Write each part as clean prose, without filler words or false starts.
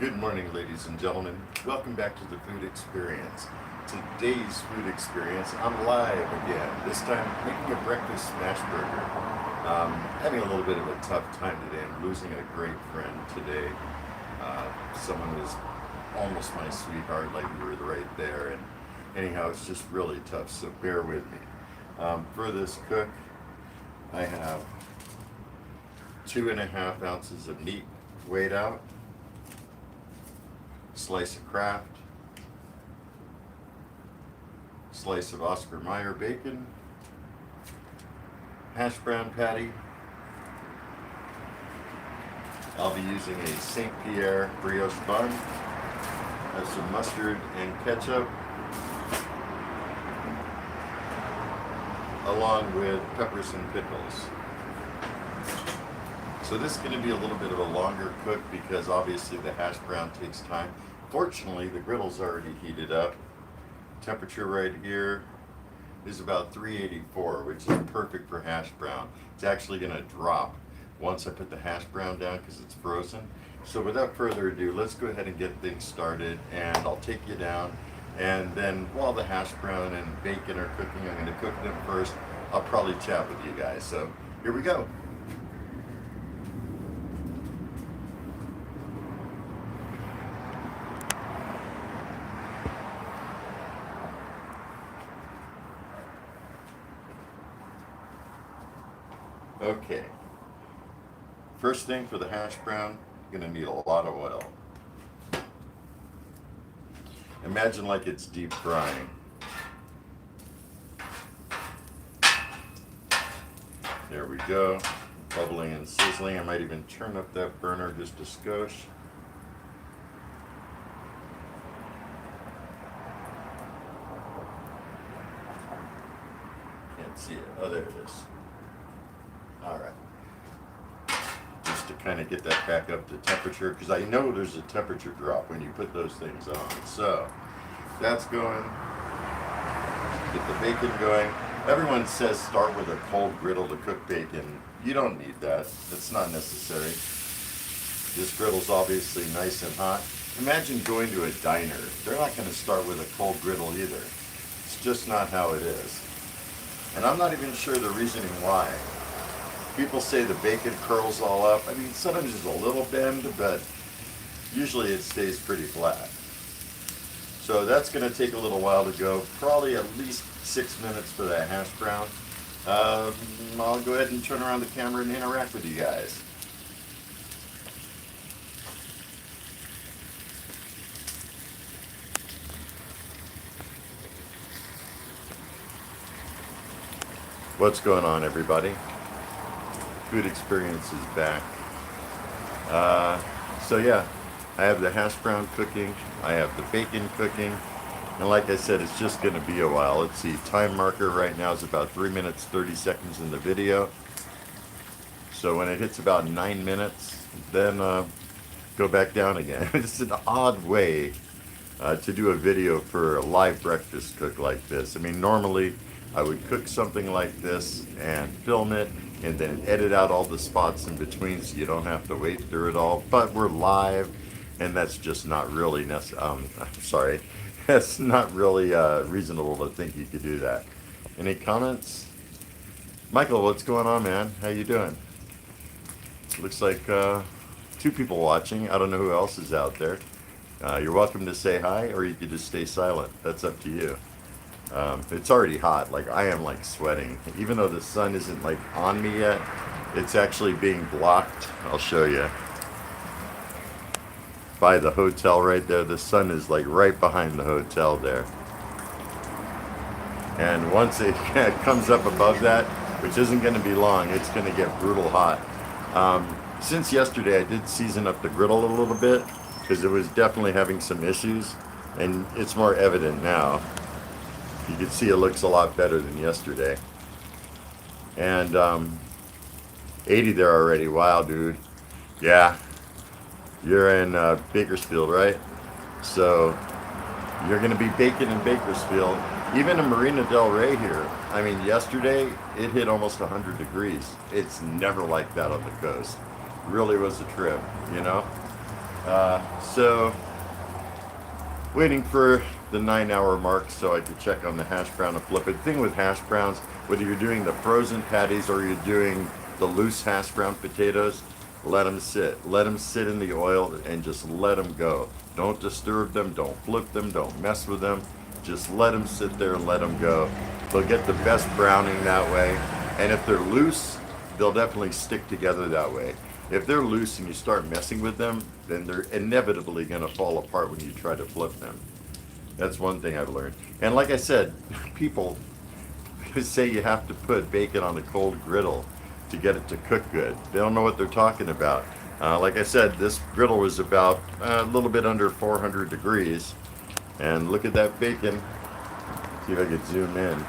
Good morning, ladies and gentlemen. Welcome back to the Food Experience. Today's food experience, I'm live again. This time, making a breakfast Smashburger. Having a little bit of a tough time today. I'm losing a great friend today. Someone who's almost my sweetheart, like we were right there. And anyhow, it's just really tough, so bear with me. For this cook, I have 2.5 ounces of meat weighed out, slice of Kraft, slice of Oscar Mayer bacon, hash brown patty. I'll be using a St. Pierre brioche bun. Have some mustard and ketchup, along with peppers and pickles. So this is going to be a little bit of a longer cook because obviously the hash brown takes time. Fortunately, the griddle's already heated up. Temperature right here is about 384, which is perfect for hash brown. It's actually going to drop once I put the hash brown down because it's frozen. So without further ado, let's go ahead and get things started, and I'll take you down. And then while the hash brown and bacon are cooking, I'm going to cook them first. I'll probably chat with you guys. So here we go. Okay, first thing for the hash brown, you're gonna need a lot of oil. Imagine like it's deep frying. There we go, bubbling and sizzling. I might even turn up that burner just a skosh. Can't see it, oh there it is. All right, just to kind of get that back up to temperature, because I know there's a temperature drop when you put those things on. So that's going. Get the bacon going. Everyone says start with a cold griddle to cook bacon. You don't need that. It's not necessary. This griddle's obviously nice and hot. Imagine going to a diner. They're not going to start with a cold griddle either. It's just not how it is. And I'm not even sure the reasoning why. People say the bacon curls all up. I mean, sometimes there's a little bend, but usually it stays pretty flat. So that's going to take a little while to go, probably at least 6 minutes for that hash brown. I'll go ahead and turn around the camera and interact with you guys. What's going on, everybody? Food Experience is back. So yeah, I have the hash brown cooking, I have the bacon cooking, and like I said, it's just going to be a while. Let's see, time marker right now is about 3 minutes 30 seconds in the video. So when it hits about 9 minutes, then go back down again. It's an odd way to do a video for a live breakfast cook like this. I mean, normally I would cook something like this and film it and then edit out all the spots in between so you don't have to wait through it all. But we're live, and that's just not really that's not really reasonable to think you could do that. Any comments? Michael, what's going on, man? How you doing? Looks like 2 people watching. I don't know who else is out there. You're welcome to say hi, or you could just stay silent. That's up to you. It's already hot. Like, I am like sweating. Even though the sun isn't like on me yet, it's actually being blocked. I'll show you. By the hotel right there. The sun is like right behind the hotel there. And once it comes up above that, which isn't going to be long, it's going to get brutal hot. Since yesterday, I did season up the griddle a little bit because it was definitely having some issues, and it's more evident now. You can see it looks a lot better than yesterday. And 80 there already. Wow, dude. Yeah. You're in Bakersfield, right? So you're going to be baking in Bakersfield. Even in Marina Del Rey here. I mean, yesterday it hit almost 100 degrees. It's never like that on the coast. Really was a trip, you know? So waiting for the 9 hour mark so I could check on the hash brown and flip it. The thing with hash browns, whether you're doing the frozen patties or you're doing the loose hash brown potatoes, let them sit. Let them sit in the oil and just let them go. Don't disturb them, don't flip them, don't mess with them. Just let them sit there and let them go. They'll get the best browning that way. And if they're loose, they'll definitely stick together that way. If they're loose and you start messing with them, then they're inevitably going to fall apart when you try to flip them. That's one thing I've learned. And like I said, people say you have to put bacon on a cold griddle to get it to cook good. They don't know what they're talking about. Like I said, this griddle was about a little bit under 400 degrees. And look at that bacon. See if I can zoom in.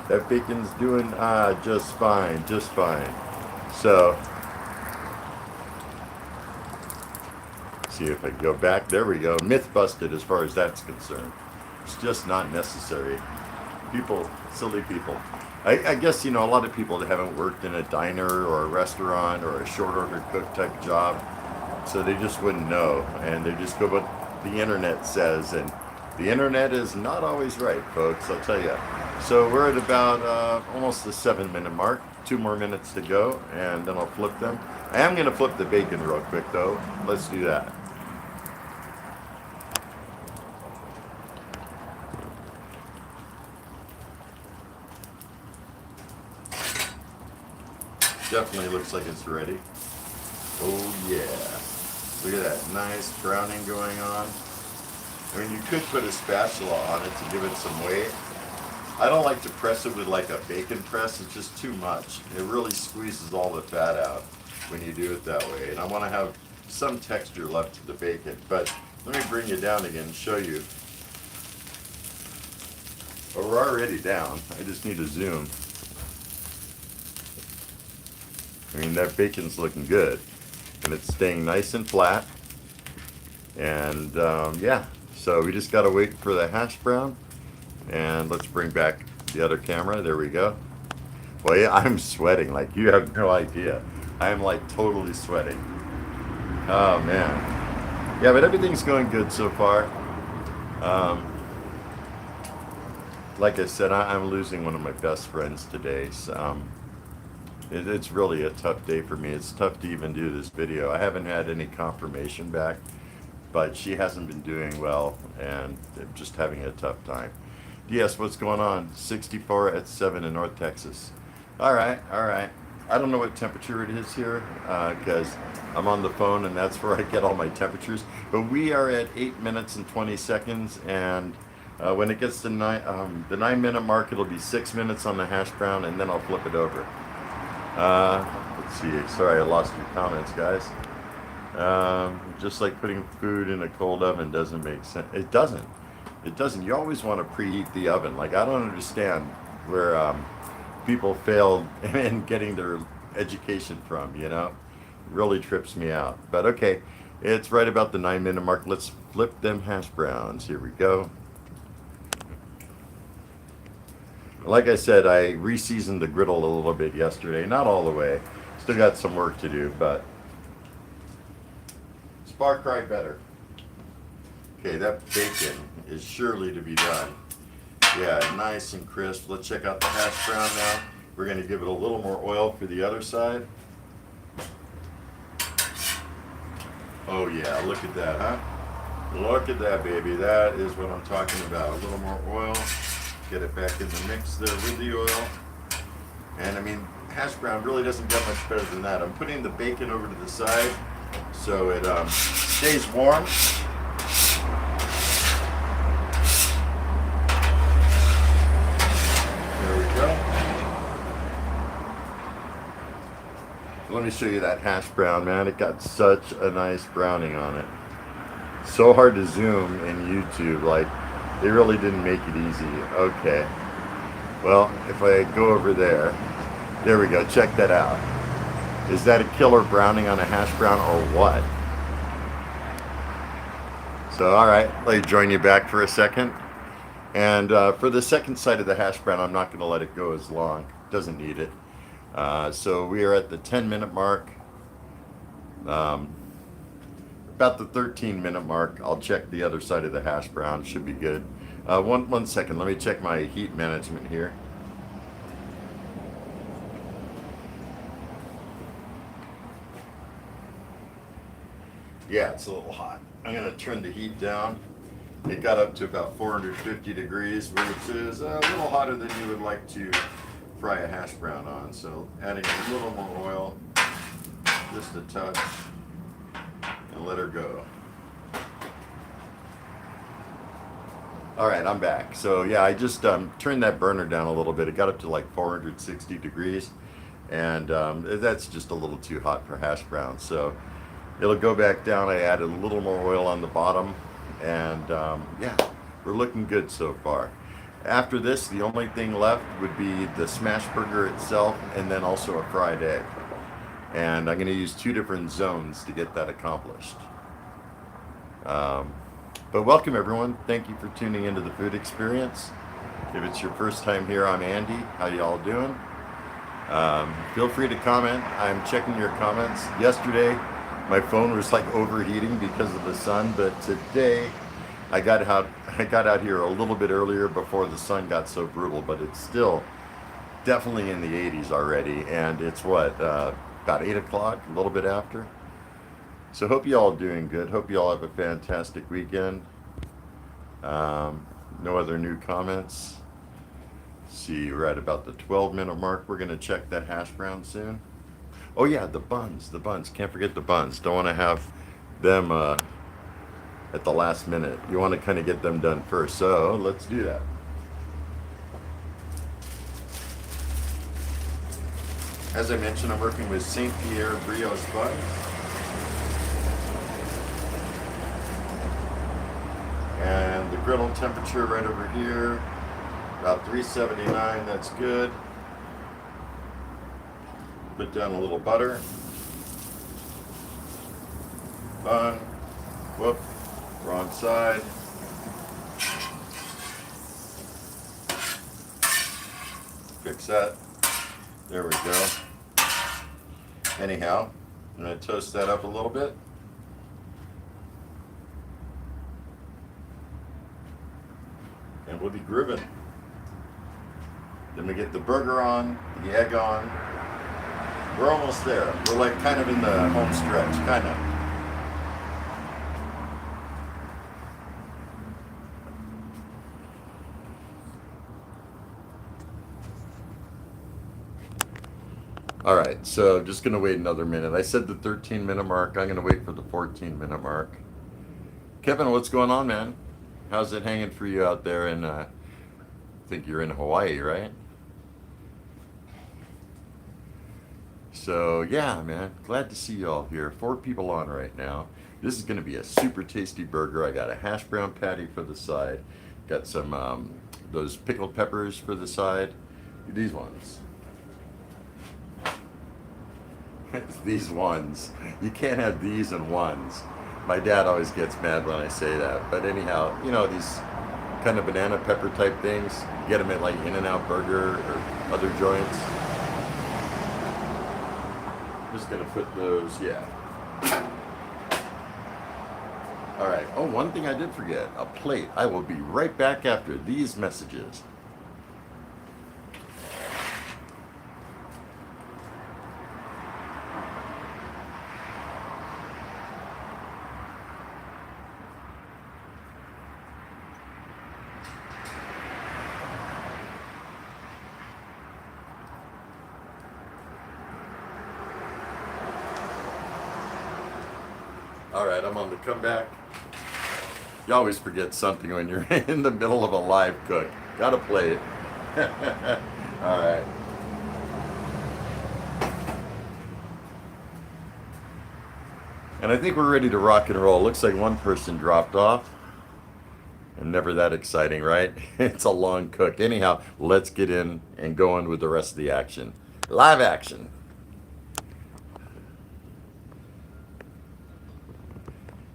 That bacon's doing just fine, just fine. So, see if I can go back. There we go. Myth busted as far as that's concerned. It's just not necessary. People, silly people. I guess, you know, a lot of people that haven't worked in a diner or a restaurant or a short order cook type job, so they just wouldn't know. And they just go what the internet says. And the internet is not always right, folks, I'll tell you. So we're at about almost the 7 minute mark. 2 more minutes to go, and then I'll flip them. I am going to flip the bacon real quick, though. Let's do that. Definitely looks like it's ready. Oh yeah. Look at that nice browning going on. I mean, you could put a spatula on it to give it some weight. I don't like to press it with like a bacon press. It's just too much. It really squeezes all the fat out when you do it that way. And I want to have some texture left to the bacon. But let me bring you down again and show you. Well, we're already down. I just need to zoom. I mean, that bacon's looking good. And it's staying nice and flat. And yeah, so we just got to wait for the hash brown. And let's bring back the other camera. There we go. Well, yeah, I'm sweating like you have no idea. I am like totally sweating. Oh man. Yeah, but everything's going good so far. Like I said, I'm losing one of my best friends today. So, it's really a tough day for me. It's tough to even do this video. I haven't had any confirmation back, but she hasn't been doing well and just having a tough time. Yes, what's going on? 64 at 7 in North Texas. All right, all right. I don't know what temperature it is here because I'm on the phone and that's where I get all my temperatures. But we are at 8 minutes and 20 seconds, and when it gets to the 9 minute mark, it'll be 6 minutes on the hash brown, and then I'll flip it over. Let's see. Sorry, I lost your comments, guys. Just like putting food in a cold oven doesn't make sense. It doesn't. It doesn't. You always want to preheat the oven. Like, I don't understand where people failed in getting their education from, you know? It really trips me out. But okay, it's right about the 9 minute mark. Let's flip them hash browns. Here we go. Like I said, I re-seasoned the griddle a little bit yesterday. Not all the way. Still got some work to do, but it's far cry better. Okay, that bacon is surely to be done. Yeah, nice and crisp. Let's check out the hash brown now. We're going to give it a little more oil for the other side. Oh yeah, look at that, huh? Look at that, baby. That is what I'm talking about. A little more oil. Get it back in the mix there with the oil. And I mean, hash brown really doesn't get much better than that. I'm putting the bacon over to the side so it stays warm. Let me show you that hash brown, man. It got such a nice browning on it. So hard to zoom in YouTube. Like, they really didn't make it easy. Okay. Well, if I go over there, there we go. Check that out. Is that a killer browning on a hash brown or what? So, all right. Let me join you back for a second. And for the second side of the hash brown, I'm not going to let it go as long. Doesn't need it. So we are at the 10 minute mark. about the 13-minute mark. I'll check the other side of the hash brown. Should be good. One second. Let me check my heat management here. Yeah, it's a little hot. I'm gonna turn the heat down. It got up to about 450 degrees, which is a little hotter than you would like to fry a hash brown on. So adding a little more oil, just a touch, and let her go. All right, I'm back. So yeah, I just turned that burner down a little bit. It got up to like 460 degrees, and that's just a little too hot for hash browns. So it'll go back down. I added a little more oil on the bottom, and yeah, we're looking good so far. After this, the only thing left would be the Smashburger itself, and then also a fried egg. And I'm going to use 2 different zones to get that accomplished. But welcome everyone. Thank you for tuning into the food experience. If it's your first time here, I'm Andy. How y'all doing? Feel free to comment. I'm checking your comments. Yesterday, my phone was like overheating because of the sun, but today I got out here a little bit earlier before the sun got so brutal, but it's still definitely in the 80s already, and it's about 8 o'clock, a little bit after. So hope you all doing good. Hope you all have a fantastic weekend. No other new comments. See, we're at about the 12-minute mark. We're going to check that hash brown soon. Oh yeah, the buns. Can't forget the buns. Don't want to have them at the last minute. You want to kind of get them done first. So let's do that. As I mentioned, I'm working with St. Pierre brioche buns. And the griddle temperature right over here, about 379, that's good. Put down a little butter. Bun. Whoop. Wrong side. Fix that. There we go. Anyhow, I'm going to toast that up a little bit. And we'll be grooving. Then we get the burger on, the egg on. We're almost there. We're like kind of in the home stretch, kind of. All right, so just gonna wait another minute. I said the 13-minute mark. I'm gonna wait for the 14-minute mark. Kevin, what's going on, man? How's it hanging for you out there in, I think you're in Hawaii, right? So yeah, man, glad to see you all here. 4 people on right now. This is gonna be a super tasty burger. I got a hash brown patty for the side. Got some, those pickled peppers for the side. These ones. These ones. You can't have these and ones. My dad always gets mad when I say that. But anyhow, you know, these kind of banana pepper type things, you get them at like In-N-Out Burger or other joints. I'm just gonna put those, yeah. All right, oh, one thing I did forget, a plate. I will be right back after these messages. All right, I'm on the comeback. You always forget something when you're in the middle of a live cook. Gotta play it. All right. And I think we're ready to rock and roll. Looks like one person dropped off. And never that exciting, right? It's a long cook. Anyhow, let's get in and go on with the rest of the action. Live action.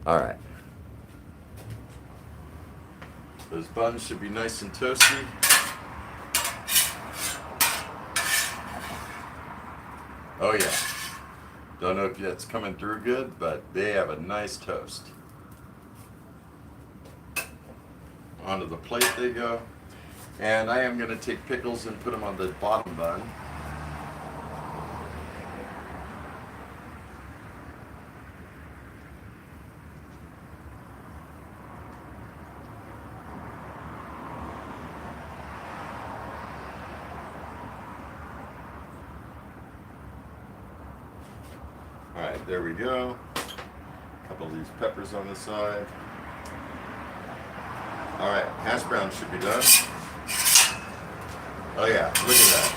All right. Those buns should be nice and toasty. Oh yeah. Don't know if that's coming through good, but they have a nice toast. Onto the plate they go. And I am going to take pickles and put them on the bottom bun. Alright, there we go. A couple of these peppers on the side. Alright, hash browns should be done. Oh yeah, look at that.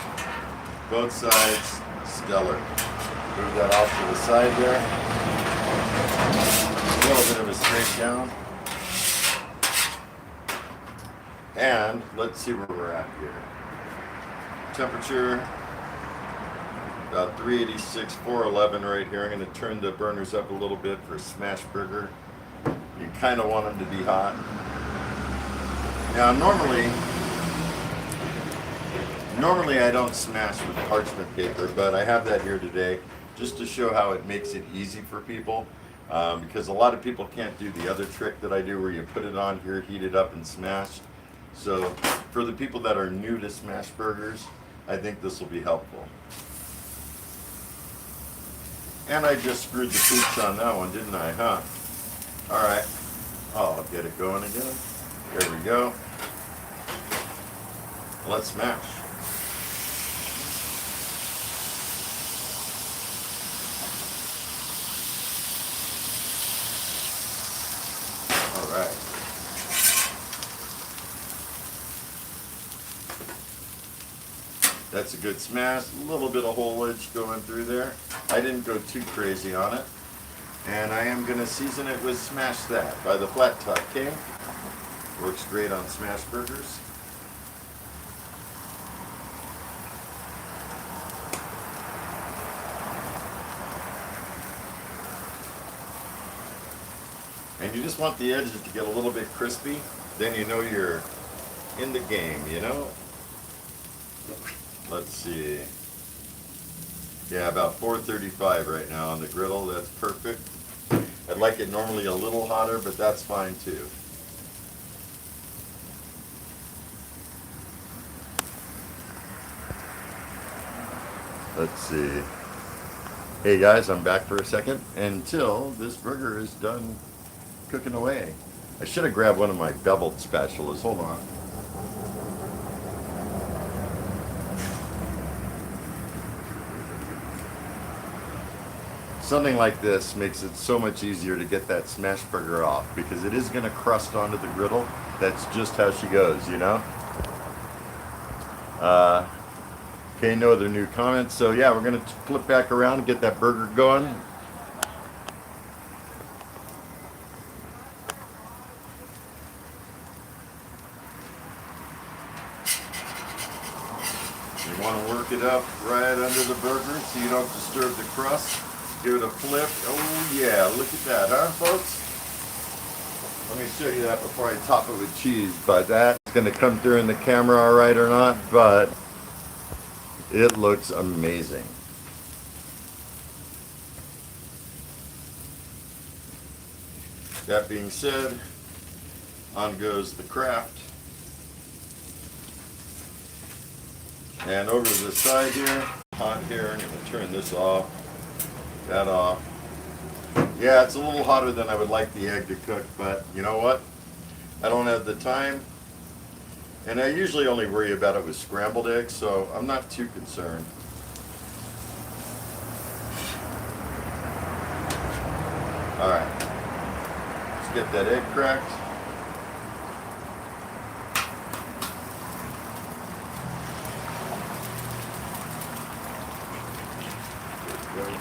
Both sides, stellar. Move that off to the side there. A little bit of a straight down. And let's see where we're at here. Temperature, about 386, 411 right here. I'm going to turn the burners up a little bit for Smashburger. You kind of want them to be hot. Now normally I don't smash with parchment paper, but I have that here today just to show how it makes it easy for people. Because a lot of people can't do the other trick that I do where you put it on here, heat it up and smash. So for the people that are new to Smashburgers, I think this will be helpful. And I just screwed the poops on that one, didn't I, huh? Alright. I'll get it going again. There we go. Let's smash. Alright. That's a good smash. A little bit of holage going through there. I didn't go too crazy on it. And I am going to season it with Smash That by the Flat Top King. Works great on Smashburgers. And you just want the edges to get a little bit crispy. Then you know you're in the game, you know? Let's see. Yeah, about 435 right now on the griddle. That's perfect. I'd like it normally a little hotter, but that's fine too. Let's see. Hey guys, I'm back for a second until this burger is done cooking away. I should have grabbed one of my beveled spatulas. Hold on. Something like this makes it so much easier to get that Smashburger off because it is going to crust onto the griddle. That's just how she goes, you know? Okay, no other new comments. So yeah, we're going to flip back around and get that burger going. You want to work it up right under the burger so you don't disturb the crust. Give it a flip. Oh yeah, look at that, huh folks? Let me show you that before I top it with cheese. But that's going to come through in the camera all right or not, but it looks amazing. That being said, on goes the Kraft. And over to the side here, hot here, I'm going to turn this off. That off. Yeah, it's a little hotter than I would like the egg to cook, but you know what? I don't have the time, and I usually only worry about it with scrambled eggs, so I'm not too concerned. Alright, let's get that egg cracked. There we go.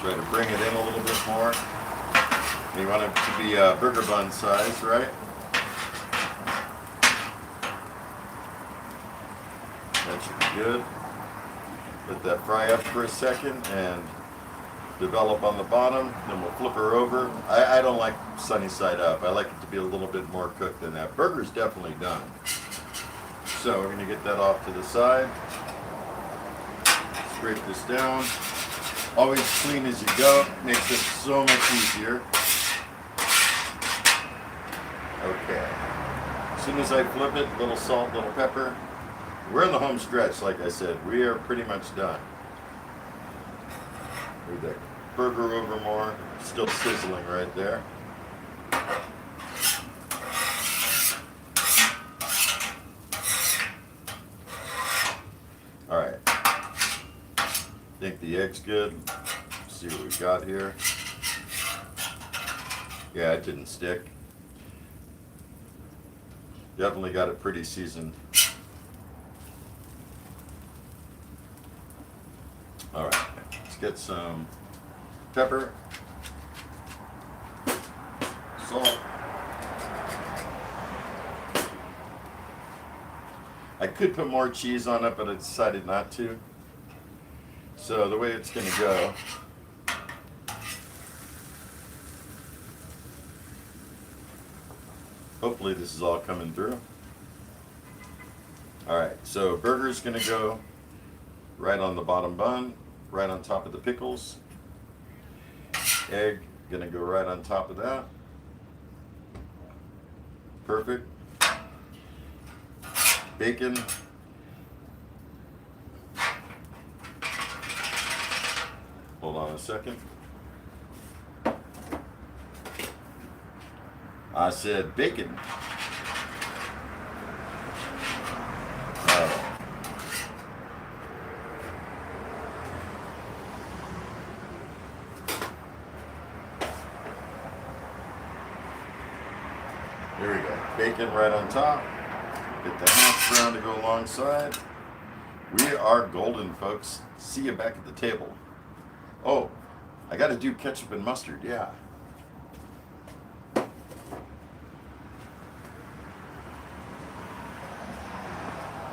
Try to bring it in a little bit more. You want it to be burger bun size, right? That should be good. Let that fry up for a second and develop on the bottom. Then we'll flip her over. I don't like sunny side up. I like it to be a little bit more cooked than that. Burger's definitely done. So we're going to get that off to the side. scrape this down. Always clean as you go. Makes it so much easier. Okay. As soon as I flip it, little salt, little pepper. We're in the home stretch, like I said. We are pretty much done. Move that burger over more. Still sizzling right there. All right. Think the egg's good. Let's see what we've got here. Yeah, it didn't stick. Definitely got it pretty seasoned. All right, let's get some pepper, salt. I could put more cheese on it, but I decided not to. So the way it's gonna go, hopefully this is all coming through. All right, so burger's gonna go right on the bottom bun, right on top of the pickles. Egg gonna go right on top of that. Perfect. Bacon. Hold on a second. I said bacon. Here we go. Bacon right on top. Get the hash brown to go alongside. We are golden, folks. See you back at the table. Oh, I got to do ketchup and mustard, yeah.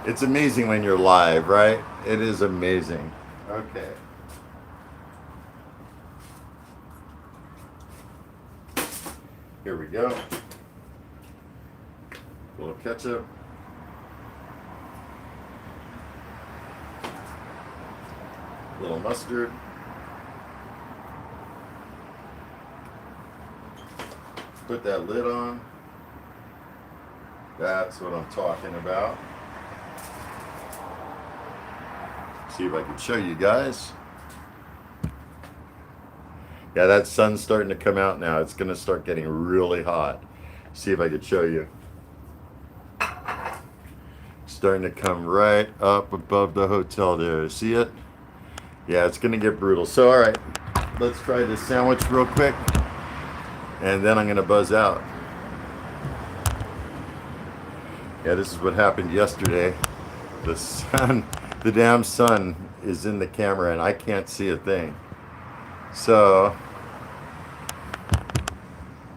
It's amazing when you're live, right? It is amazing. Okay. Here we go. A little ketchup. A little mustard. Put that lid on. That's what I'm talking about. See if I can show you guys. Yeah, that sun's starting to come out now. It's gonna start getting really hot. See if I can show you. Starting to come right up above the hotel there. See it? Yeah, it's gonna get brutal. So, all right, let's try this sandwich real quick, and then I'm gonna buzz out. Yeah, this is what happened yesterday. The sun, the damn sun is in the camera, and I can't see a thing. So,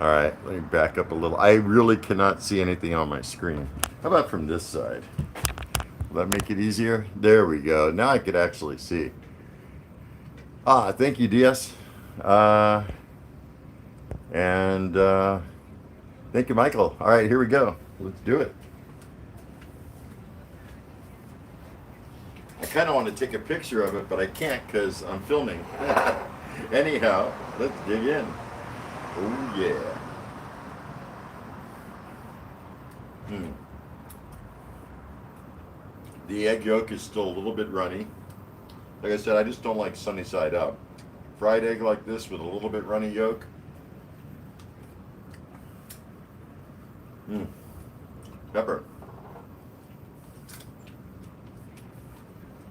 all right, let me back up a little. I really cannot see anything on my screen. How about from this side? Will that make it easier? There we go. Now I could actually see. Ah, thank you, DS. And thank you, Michael. All right, here we go. Let's do it. I kind of want to take a picture of it, but I can't because I'm filming. Anyhow, let's dig in. Oh, yeah. The egg yolk is still a little bit runny. Like I said, I just don't like sunny side up. Fried egg like this with a little bit runny yolk. Pepper.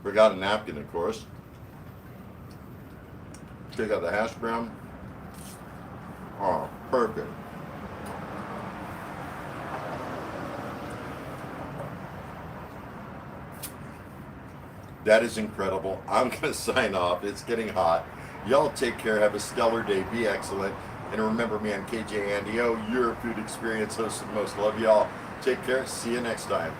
Forgot a napkin, of course. Take out the hash brown. Oh, perfect. That is incredible. I'm going to sign off. It's getting hot. Y'all take care. Have a stellar day. Be excellent. And remember me, I'm KJ Andy O, your food experience host and most. Love y'all. Take care. See you next time.